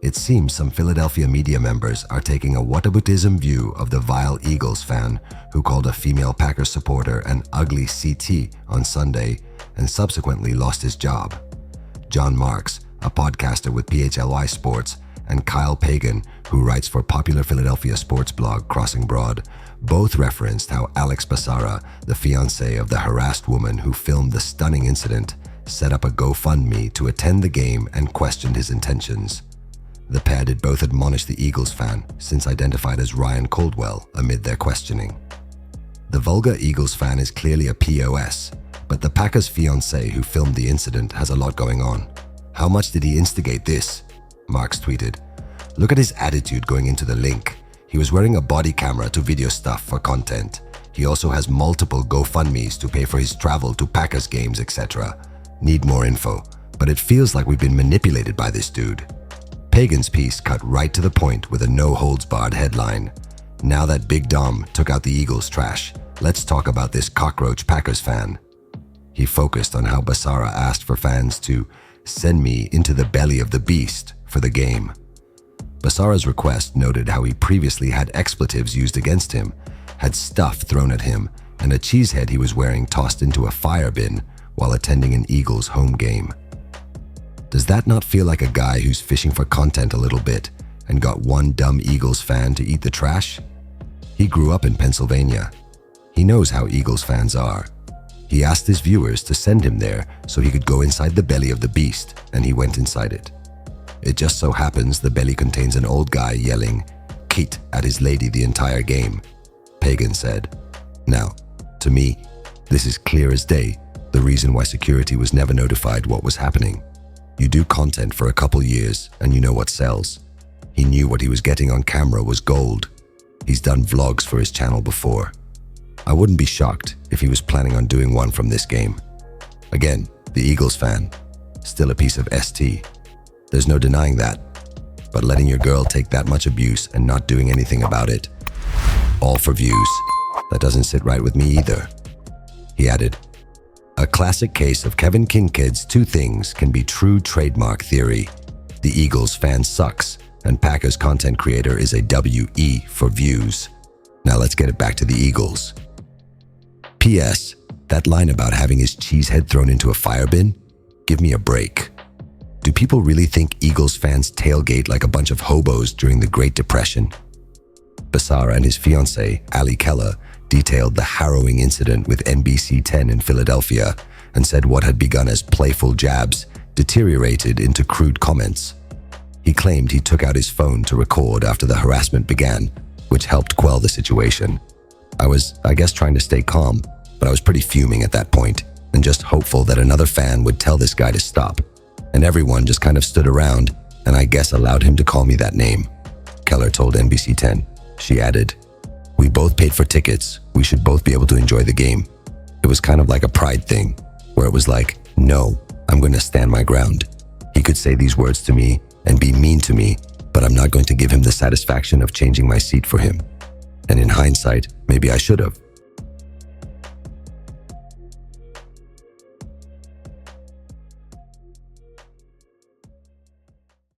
It seems some Philadelphia media members are taking a whataboutism view of the vile Eagles fan who called a female Packers supporter an ugly CT on Sunday and subsequently lost his job. Jon Marks, a podcaster with PHLY Sports, and Kyle Pagan, who writes for popular Philadelphia sports blog Crossing Broad, both referenced how Alex Basara, the fiancé of the harassed woman who filmed the stunning incident, set up a GoFundMe to attend the game and questioned his intentions. The pair did both admonish the Eagles fan, since identified as Ryan Caldwell, amid their questioning. The vulgar Eagles fan is clearly a POS, but the Packers fiancé who filmed the incident has a lot going on. How much did he instigate this? Marks tweeted. Look at his attitude going into the Linc. He was wearing a body camera to video stuff for content. He also has multiple GoFundMes to pay for his travel to Packers games, etc. Need more info, but it feels like we've been manipulated by this dude. Pagan's piece cut right to the point with a no-holds-barred headline. Now that Big Dom took out the Eagles' trash, let's talk about this Cockroach Packers fan. He focused on how Basara asked for fans to send me into the belly of the beast for the game. Basara's request noted how he previously had expletives used against him, had stuff thrown at him, and a cheesehead he was wearing tossed into a fire bin while attending an Eagles home game. Does that not feel like a guy who's fishing for content a little bit and got one dumb Eagles fan to eat the trash? He grew up in Pennsylvania. He knows how Eagles fans are. He asked his viewers to send him there so he could go inside the belly of the beast, and he went inside it. It just so happens the belly contains an old guy yelling, "Kate" at his lady the entire game, Pagan said. Now, to me, this is clear as day, the reason why security was never notified what was happening. You do content for a couple years and you know what sells. He knew what he was getting on camera was gold. He's done vlogs for his channel before. I wouldn't be shocked if he was planning on doing one from this game. Again, the Eagles fan, still a piece of ST. There's no denying that. But letting your girl take that much abuse and not doing anything about it, all for views, that doesn't sit right with me either. He added, a classic case of Kevin Kinkead's two things can be true trademark theory. The Eagles fan sucks, and Packers content creator is a WE for views. Now let's get it back to the Eagles. P.S. That line about having his cheesehead thrown into a fire bin? Give me a break. Do people really think Eagles fans tailgate like a bunch of hobos during the Great Depression? Basara and his fiancée, Ali Keller, detailed the harrowing incident with NBC 10 in Philadelphia and said what had begun as playful jabs deteriorated into crude comments. He claimed he took out his phone to record after the harassment began, which helped quell the situation. I was, trying to stay calm, but I was pretty fuming at that point and just hopeful that another fan would tell this guy to stop. And everyone just kind of stood around and I guess allowed him to call me that name, Keller told NBC 10. She added, we both paid for tickets. We should both be able to enjoy the game. It was kind of like a pride thing, where it was like, no, I'm going to stand my ground. He could say these words to me and be mean to me, but I'm not going to give him the satisfaction of changing my seat for him. And in hindsight, maybe I should have.